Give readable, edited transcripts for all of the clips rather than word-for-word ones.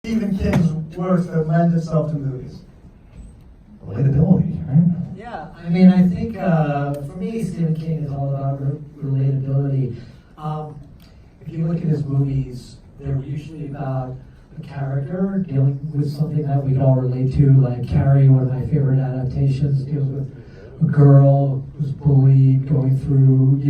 Stephen King's works that lend itself to movies? Relatability, right? Yeah, I mean, I think for me, Stephen King is all about relatability. If you look at his movies, they're usually about a character dealing with something that we can all relate to, like Carrie, one of my favorite adaptations, deals with a girl who's bullied, going through,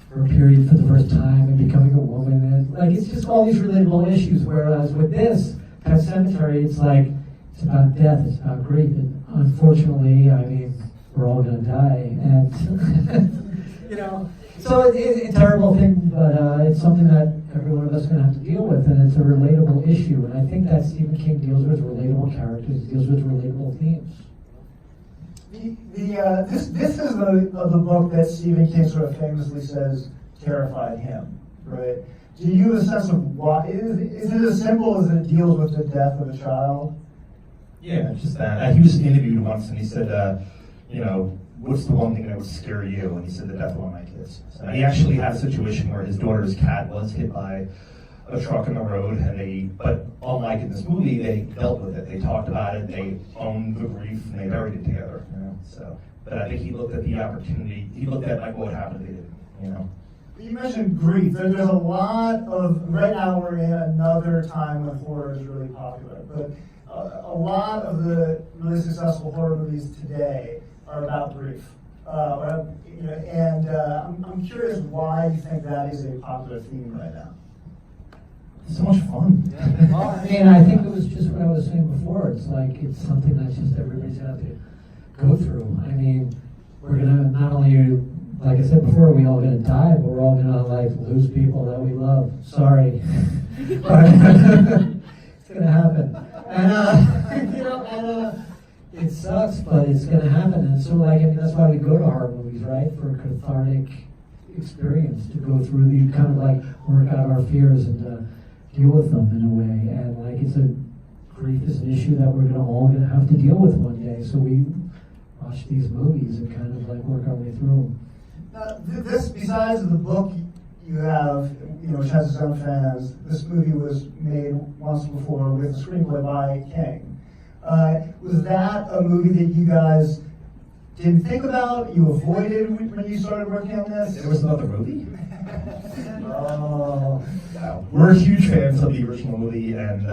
her period for the first time and becoming a woman. And like, it's just all these relatable issues, whereas with this, Pet Sematary, it's like, it's about death, it's about grief, and unfortunately, I mean, we're all gonna die, and so it's a terrible thing, but it's something that every one of us is gonna have to deal with, and it's a relatable issue, and I think that Stephen King deals with relatable characters, deals with relatable themes. This is the book that Stephen King sort of famously says terrified him, right? Do you have a sense of why? Is it as simple as it deals with the death of a child? Yeah, just that. He was interviewed once, and he said, what's the one thing that would scare you? And he said, the death of one of my kids. So he actually had a situation where his daughter's cat was hit by a truck in the road, but unlike in this movie, they dealt with it. They talked about it, they owned the grief, and they buried it together. So, but I think he looked at the opportunity. He looked at like what happened to him. You mentioned grief. There's a lot of, right now we're in another time when horror is really popular, but a lot of the really successful horror movies today are about grief. And I'm curious why you think that is a popular theme right now. It's so much fun. Yeah. Well, I mean, I think it was just what I was saying before. It's like, it's something that's just everybody's got to go through. I mean, we're gonna not only, like I said before, we all gonna die, but we're all gonna like lose people that we love. Sorry. It's gonna happen. And it sucks, but it's gonna happen. And so that's why we go to horror movies, right? For a cathartic experience, to go through the kind of like work out our fears and deal with them in a way. And grief is an issue that we're all gonna have to deal with one day. So we watch these movies and kind of like work our way through them. Now, this, besides the book you have, which has its own fans, this movie was made once before with a screenplay by King. Was that a movie that you guys didn't think about, you avoided when you started working on this? There was another movie? Oh. We're huge fans of the original movie, and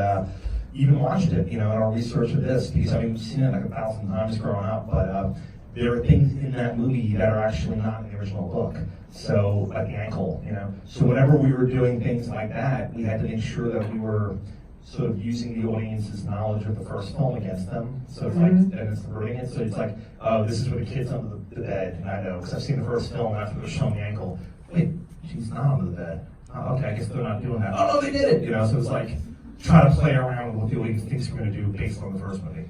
even watched it, in our research of this, because we've seen it like 1,000 times growing up, but there are things in that movie that are actually not in the original book. So, like the ankle, So whenever we were doing things like that, we had to make sure that we were sort of using the audience's knowledge of the first film against them. So it's like, and it's ruining it. So it's like, oh, this is where the kid's under the bed, and I know, because I've seen the first film after they're showing the ankle. Wait, she's not under the bed. Oh, okay, I guess they're not doing that. Oh, no, they did it! So it's like, try to play around with what the audience thinks we're going to do based on the first movie.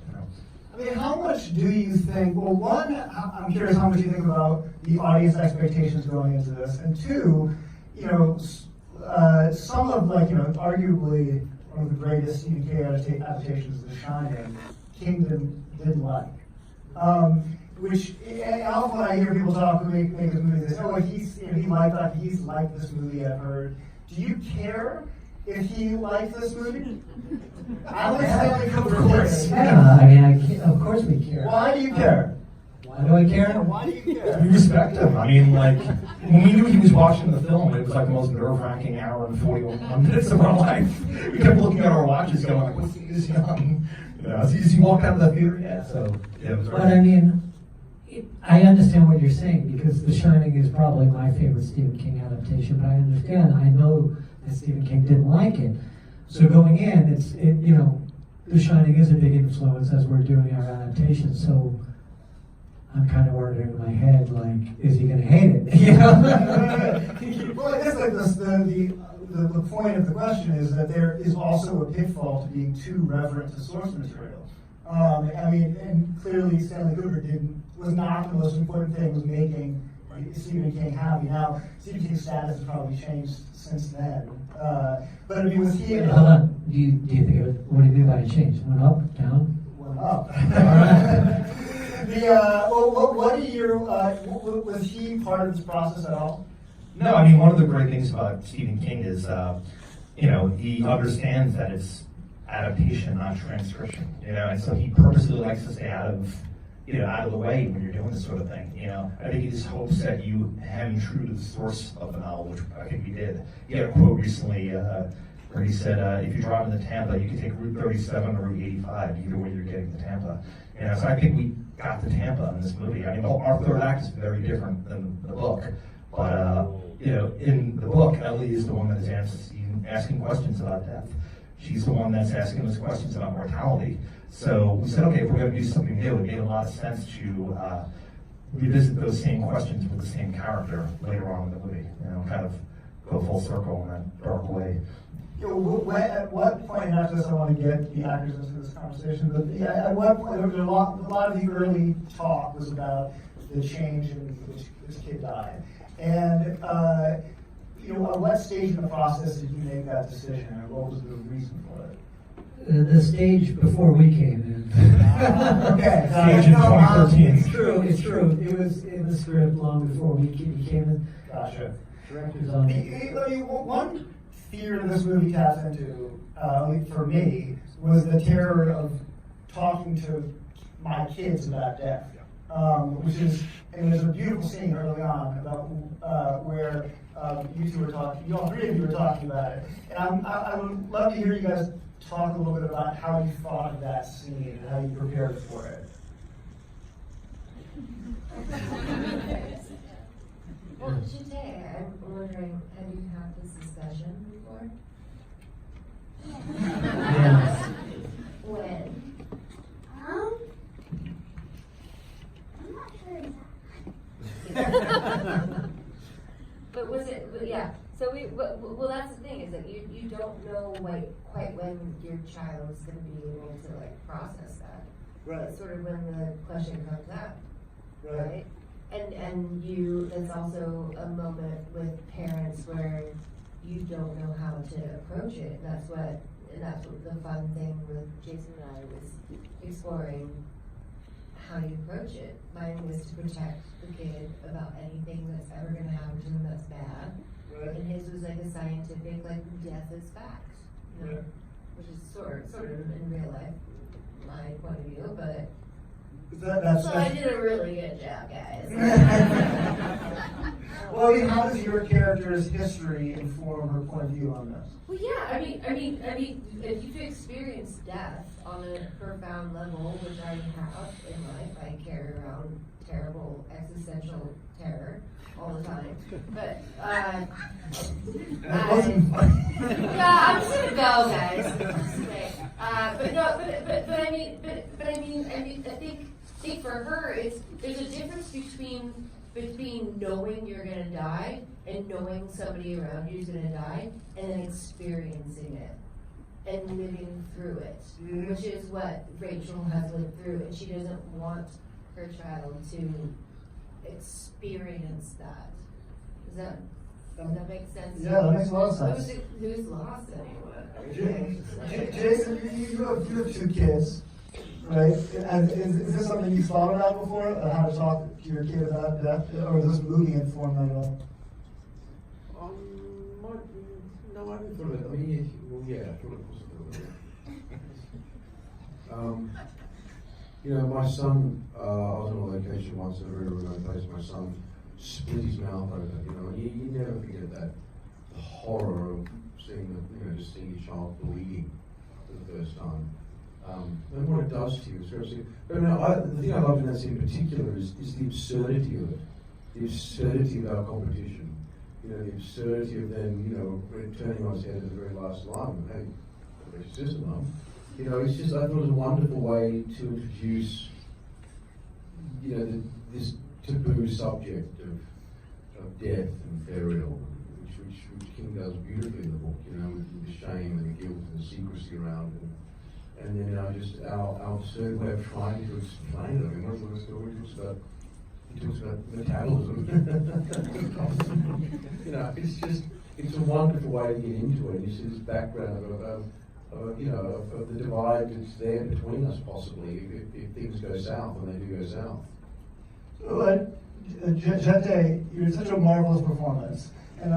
I mean, how much do you think, well, one, I'm curious how much you think about the audience expectations going into this, and two, some of, arguably one of the greatest Stephen King adaptations of The Shining, King didn't like. Which, often when I hear people talk who make this movie, they say, oh, he's liked this movie, I've heard. Do you care if he liked this movie? I would say, of course. Yeah, of course we care. Why do you care? Why do I care? Why do you care? We respect him. When we knew he was watching the film, it was like the most nerve-wracking hour and 41 minutes of our life. We kept looking at our watches going, like, what's he young? As he walked out of the theater, yeah, so, yeah, it was But I understand what you're saying, because The Shining is probably my favorite Stephen King adaptation, but I know that Stephen King didn't like it. So going in, The Shining is a big influence as we're doing our adaptation, so I'm kind of wondering in my head, like, is he going to hate it? Well, I guess the point of the question is that there is also a pitfall to being too reverent to source material. And clearly Stanley Kubrick was not the most important thing, was making Stephen King happy. Now, Stephen King's status has probably changed since then. But was he... Hold on. Do you think it was, what do you mean by change? Went up, down? Went up. Was he part of this process at all? No, one of the great things about Stephen King is, he understands that it's adaptation, not transcription. And so he purposely likes to stay out of the way when you're doing this sort of thing. I think he just hopes that you hem true to the source of the novel, which I think we did. He had a quote recently where he said, if you're driving to Tampa, you can take Route 37 or Route 85, either way you're getting to Tampa. So I think we got to Tampa in this movie. I mean, our third act is very different than the book, but in the book, Ellie is the one that is asking questions about death. She's the one that's asking those questions about mortality. So we said, okay, if we're going to do something new, it made a lot of sense to revisit those same questions with the same character later on in the movie. Kind of go full circle in that dark way. At what point, and after this I want to get the actors into this conversation, but at what point, there was a lot of the early talk was about the change in which this kid died. And at what stage in the process did you make that decision, and what was the reason for it? The stage before we came in. Okay. Stage in 2013. It's true. It was in the script long before we came in. Gotcha. Directors on it. One fear this movie taps into, for me, was the terror of talking to my kids about death. And there's a beautiful scene early on about where you all three of you were talking about it. And I would love to hear you guys talk a little bit about how you thought of that scene and how you prepared for it. Well, Jeté, I'm wondering, have you had this discussion before? Yes. When? I'm not sure. But was it, yeah, so well, that's the thing, is that you don't know quite when your child is going to be able to process that. Right. It's sort of when the question comes up, Right. right? And that's also a moment with parents where you don't know how to approach it. And that's what the fun thing with Jason and I was exploring how you approach it. Mine was to protect the kid about anything that's ever going to happen to them that's bad. Right. And his was like a scientific, death is fact, Right. which is sort of in real life, my point of view, but. That's So I did a really good job, guys. Well, how does your character's history inform her point of view on this? Well, yeah, I mean, if you've experienced death on a profound level, which I have in life, I carry around terrible existential terror all the time. But That wasn't funny. yeah, I'm just gonna go, guys. Okay. But I mean, I think for her, there's a difference between knowing you're gonna die and knowing somebody around you is gonna die, and then experiencing it and living through it, which is what Rachel has lived through, and she doesn't want her child to experience that. Does that make sense? Yeah, that makes a lot of sense. Who's lost anyone? Jason, you have two kids, right? And is this something you thought about before, how to talk to your kid about death, or is this movie informed that at all? No, I haven't thought of it. I mean, yeah, I thought of course I thought of it. My son, I was on a location once in a very remote place. My son split his mouth open, and you never forget that. The horror of seeing just seeing your child bleeding for the first time. And what it does to you, seriously. But the thing I love in that scene in particular is the absurdity of it. The absurdity of our competition. The absurdity of them, turning on his head at the very last line. Hey, where's your sister, Mum? It's just, I thought it was a wonderful way to introduce, this taboo subject of death and burial, which King does beautifully in the book, with the shame and the guilt and the secrecy around it. And then just our absurd way of trying to explain it. I mean, what's the story? He talks about metabolism. It's a wonderful way to get into it. You see this background of the divide that's there between us, possibly, if things go south, and they do go south. So, Jeté, you did such a marvelous performance. And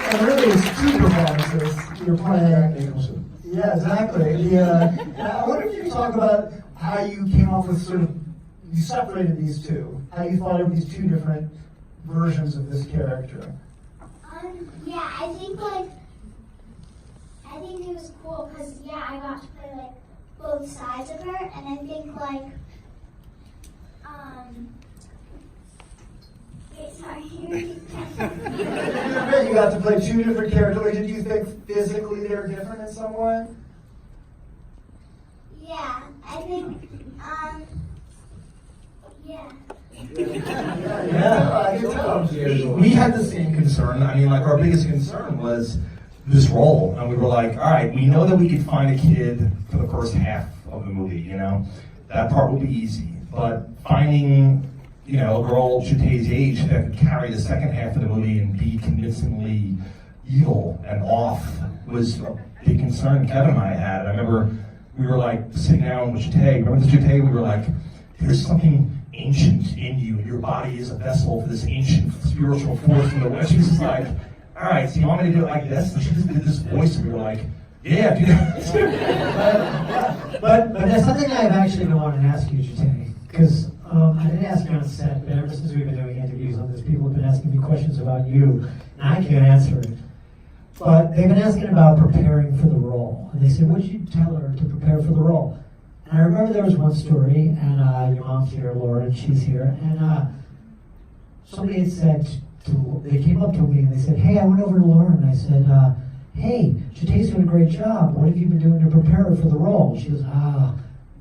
And really, it's two performances. You're playing. Yeah, exactly. I wonder if you could talk about how you came up with you separated these two. How you thought of these two different versions of this character. Yeah, I think it was cool because I got to play like both sides of her, and I think sorry. You got to play two different characters. Did you think physically they were different in some way? Yeah, I think yeah. Yeah, I can tell. We had the same concern. I mean, like, our biggest concern was this role. And we were like, all right, we know that we could find a kid for the first half of the movie, you know? That part will be easy. But finding, you know, a girl Jeté's age that could carry the second half of the movie and be convincingly evil and off was a big concern Kevin and I had. I remember we were like sitting down with Jeté. Remember this Jeté? We were like, there's something ancient in you. Your body is a vessel for this ancient spiritual force in the West. She was just like, all right, so you want me to do it like this? And she just did this voice, and we were like, yeah, do that. But there's something I've actually been wanting to ask you, Jeté, because I didn't ask you on set, but ever since we've been doing interviews on this, people have been asking me questions about you, and I can't answer it. But they've been asking about preparing for the role, and they said, what did you tell her to prepare for the role? And I remember there was one story, and your mom's here, Laurence, she's here, and somebody had said, they came up to me and they said, hey, I went over to Lauren and I said, hey, Jeté's doing a great job. What have you been doing to prepare her for the role? She goes,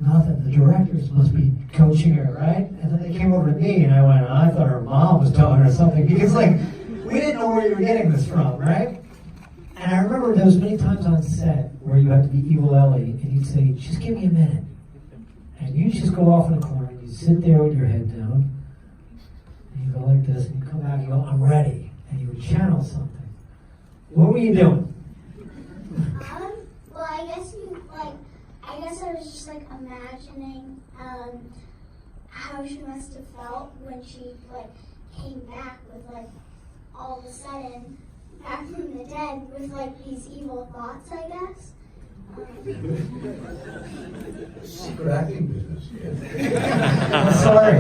nothing. The directors must be coaching her, right? And then they came over to me and I went, I thought her mom was telling her something because, like, we didn't know where you were getting this from, right? And I remember there was many times on set where you had to be evil Ellie and you'd say, just give me a minute. And you'd just go off in a corner and you'd sit there with your head down. And you go like this, and you come back and you go, I'm ready. And you would channel something. What were you doing? Well, I guess I was just like imagining how she must have felt when she like came back with like all of a sudden back from the dead with like these evil thoughts, I guess. Secret acting business. I'm sorry.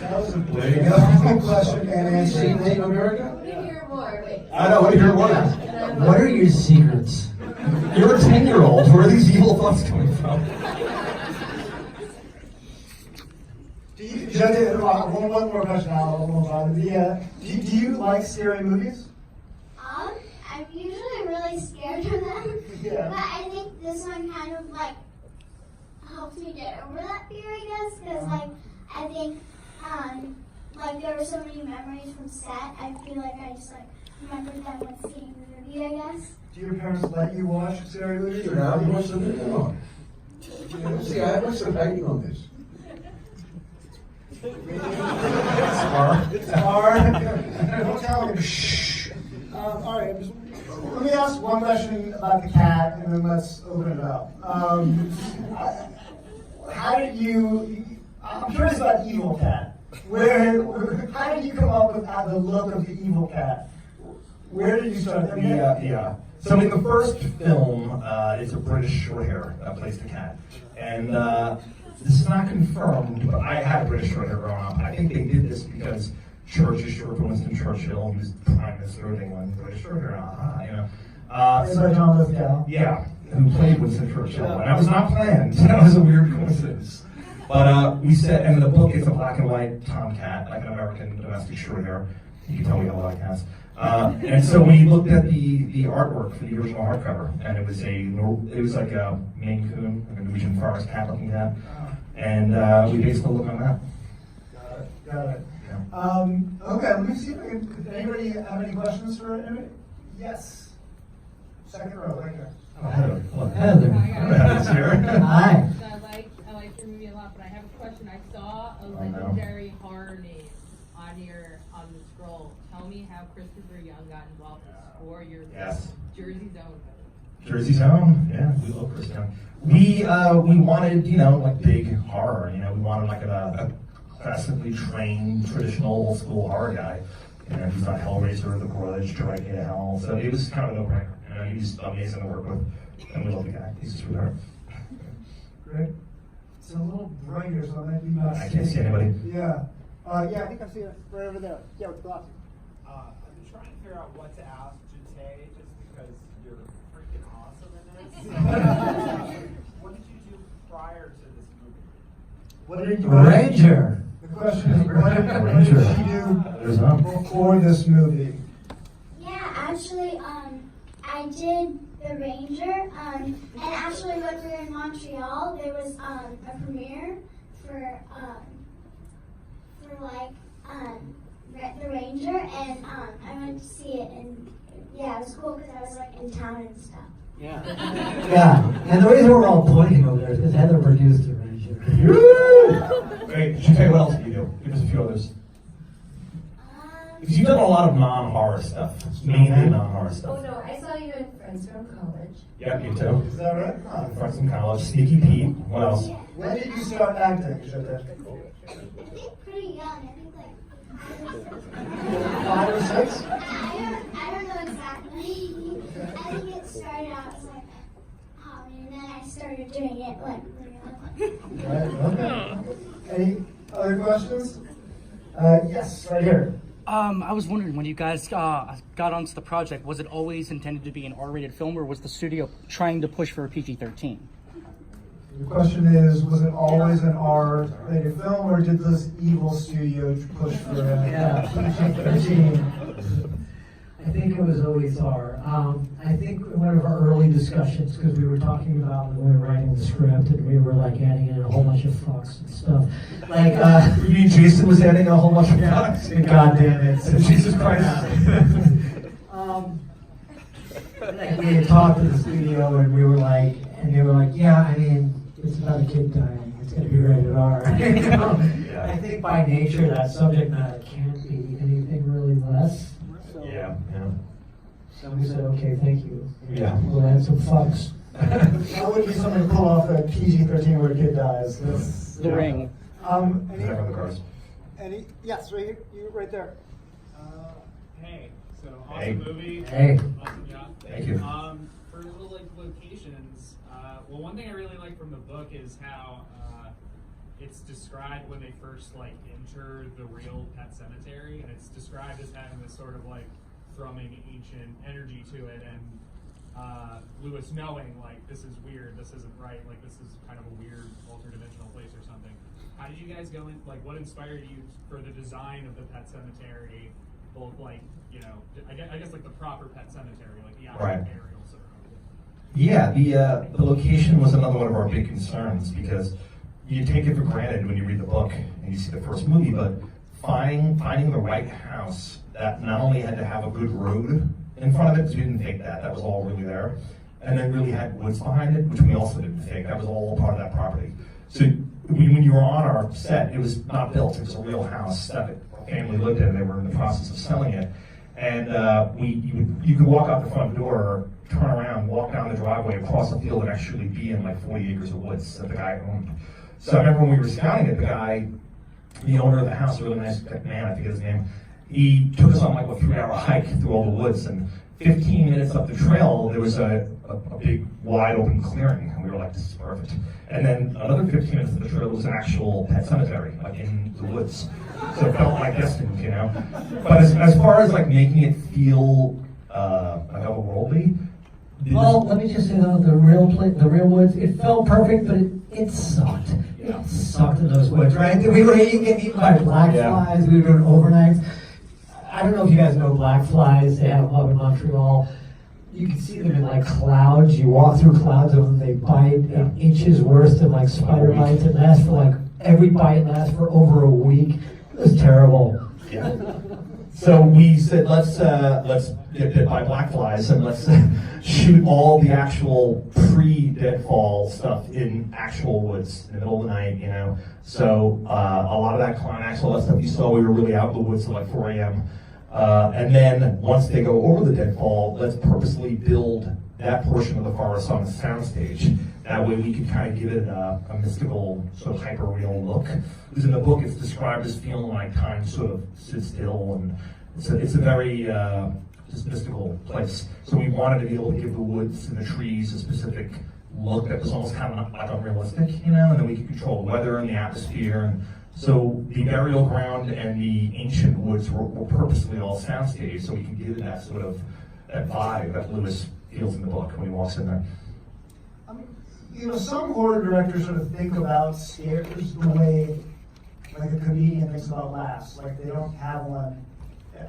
That was a good question and answer. Native America? We hear more, wait. I know, what do you hear? What are your secrets? You're a 10-year-old. Where are these evil thoughts coming from? One more question, I'll move on. Do you like scary movies? I'm usually really scared of them, Yeah. but I think this one kind of like helped me get over that fear, I guess, because like I think like there were so many memories from set. I feel like I just like remembered them when seeing the movie, I guess. Do your parents let you watch scary movies? You know, you watch the movie or not? See, I have some hating on this. It's hard. Don't tell me. Shh. All right. Let me ask one question about the cat, and then let's open it up. How did you? I'm curious about the evil cat. How did you come up with the look of the evil cat? Where did you start? Yeah. So in the first film, it's a British short hair that plays the cat. And this is not confirmed, but I had a British short hair growing up. I think they did this because Church is short for Winston Churchill. He was Prime Minister of England. British short hair, you know. So John Lithgow. Yeah, who played Winston Churchill. And that was not planned. That was a weird coincidence. But we said, and in the book, it's a black and white tomcat, like an American domestic short hair. You can tell we have a lot of cats. And so we looked at the artwork for the original hardcover, and it was like a Maine Coon, like a Norwegian forest cat looking cat, and we based the look on that. Got it. Yeah. Okay, let me see if I can. Does anybody have any questions for anybody? Yes. Second row, right here. Oh, Heather. Hello. Heather. Heather's here. Hi. I like your movie a lot, but I have a question. I saw a no. legendary horror name on the scroll. Tell me how Christopher Young got involved in the score. Your Yes. Jersey Zone. Jersey's Own, yeah, we love Chris Young. We wanted, like big horror, we wanted like a classically trained, traditional, old school horror guy. And he's on Hellraiser, The Grudge, Direct to Hell. So it was kind of a no-brainer. He's amazing to work with, and we love the guy. He's a sweetheart. Great. It's a little brighter, so I might be not. I can't see anybody. Yeah. Yeah, I think I see it right over there. Yeah, with the glasses. I've been trying to figure out what to ask Jeté, just because you're freaking awesome in this. What did you do prior to this movie? What did you Ranger. The question is, what did Ranger. she do There's none. before this movie? Yeah, actually, I did the Ranger, and actually when we were in Montreal, there was a premiere for the Ranger, and I went to see it, and yeah, it was cool because I was like in town and stuff. Yeah, and the reason we're all pointing over there is because Heather produced the Ranger. Great. Jeté, what else do you do? Give us a few others. Because you've done a lot of non-horror stuff. Mainly non-horror Oh stuff. no, I saw you in Friends from College. Yeah, you too. Is that right? Friends from college. Sneaky Pete. What else? When did you start acting, Jeté? I think pretty young. I think like 5 or 6? I don't know exactly. I think it started out as like a hobby, and then I started doing it like really. Right, okay. Any other questions? Yes, right here. I was wondering, when you guys got onto the project, was it always intended to be an R-rated film, or was the studio trying to push for a PG-13? The question is, was it always an R-rated film, or did this evil studio push for a PG-13? I think it was always R. I think in one of our early discussions, because we were talking about when we were writing the script, and we were like adding in a whole bunch of fucks and stuff. Like, You mean Jason was adding a whole bunch of products? God damn it. Jesus Christ. Like we had talked to the studio, and we were like, and they were like, yeah, I mean, it's about a kid dying. It's going to be rated R. You know? Yeah. I think by nature that subject matter can't be anything really less. So, Yeah, yeah. so we said, okay, thank you. Yeah. We'll add some fucks. That would be something to pull off a PG-13 where a kid dies. That's, The Ring. any, Never in the cars. yes, right here, you right there. Hey, so awesome Hey. movie. Hey. Awesome job. Thank you. For like locations, well, one thing I really like from the book is how it's described when they first like enter the real Pet Sematary, and it's described as having this sort of like thrumming ancient energy to it, and Lewis knowing like this is weird, this isn't right, like this is kind of a weird ultra-dimensional place or something. How did you guys go in, like what inspired you for the design of the Pet Sematary, both like, you know, I guess like the proper Pet Cemetery, like the actual Right. burial sort of. Yeah, the location was another one of our big concerns, because you take it for granted when you read the book and you see the first movie, but finding the right house that not only had to have a good road in front of it, because we didn't think that was all really there, and then really had woods behind it, which we also didn't think, that was all part of that property. So when you were on our set, it was not built, it was a real house that the family lived in, and they were in the process of selling it. And you could walk out the front door, turn around, walk down the driveway, across the field, and actually be in like 40 acres of woods that the guy owned. So I remember when we were scouting it, the guy, the owner of the house, a really nice man, I forget his name, he took us on like a 3-hour hike through all the woods, and 15 minutes up the trail, there was a big, wide open clearing, and we were like, this is perfect. And then another 15 minutes of the trail was an actual pet cemetery, like in the woods. So it felt like destiny, you know? But as far as like making it feel like otherworldly, Well, let me just say though, the real woods, it felt perfect, but it sucked. Yeah. It sucked in those woods, right? We were getting eaten by black flies. We were doing overnights. I don't know if you guys know black flies. They have them up in Montreal. You can see them in like clouds. You walk through clouds of them. They bite inches worse than like spider bites. It lasts for like, every bite lasts for over a week. It was terrible. yeah. So we said, let's get bit by black flies, and let's shoot all the actual pre-deadfall stuff in actual woods in the middle of the night, you know. So a lot of that climax, all that stuff you saw, we were really out in the woods till like 4 a.m. And then once they go over the deadfall, let's purposely build that portion of the forest on a soundstage. That way we could kind of give it a mystical, sort of hyper-real look. Because in the book it's described as feeling like time sort of stood still, it's a very just mystical place. So we wanted to be able to give the woods and the trees a specific look that was almost kind of like unrealistic, you know, and then we could control the weather and the atmosphere. And so the burial ground and the ancient woods were purposely all soundstage, so we can give it that sort of that vibe that Lewis feels in the book when he walks in there. I mean, you know, some horror directors sort of think about scares the way like a comedian thinks about laughs. Like they don't have one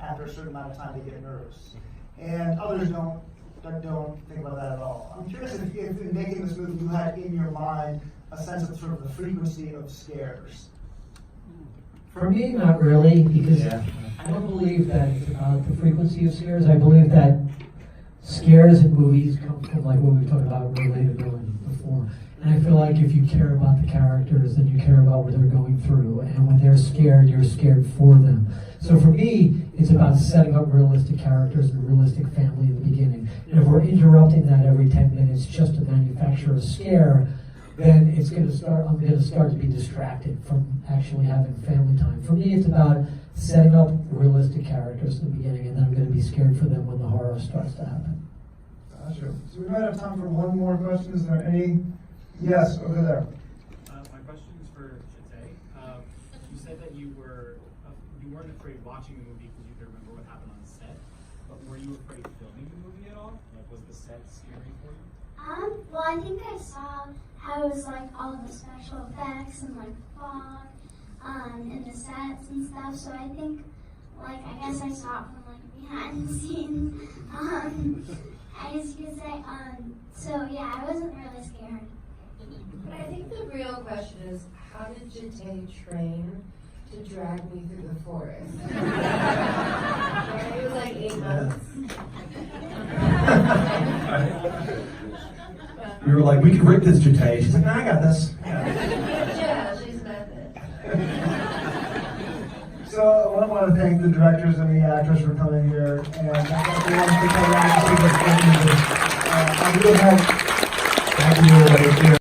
after a certain amount of time they get nervous. And others don't think about that at all. I'm curious if in making this movie you had in your mind a sense of sort of the frequency of scares. For me, not really, because I don't believe that it's about the frequency of scares. I believe that scares in movies come from like what we've talked about relatability before. And I feel like if you care about the characters, then you care about what they're going through. And when they're scared, you're scared for them. So for me, it's about setting up realistic characters and a realistic family in the beginning. And if we're interrupting that every 10 minutes just to manufacture a scare, then it's going to start. I'm going to start to be distracted from actually having family time. For me, it's about setting up realistic characters in the beginning, and then I'm going to be scared for them when the horror starts to happen. Gotcha. So we might have time for one more question. Is there any? Yes, over there. My question is for Jeté. You said that you weren't afraid watching the movie because you could remember what happened on set, but were you afraid filming the movie at all? Like, was the set scary for you? Well, I think I saw how it was like all the special effects and like fog, and the sets and stuff. So I think, like, I guess I saw it from like behind the scenes. I guess you could say. So yeah, I wasn't really scared. But I think the real question is, how did Jeté train to drag me through the forest? It was like 8 months. We were like, we could rip this Jeté. She's like, nah, I got this. Yeah, she's method. So I want to thank the directors and the actors for coming here, and everyone for coming out to see this movie. I really hope that you were here.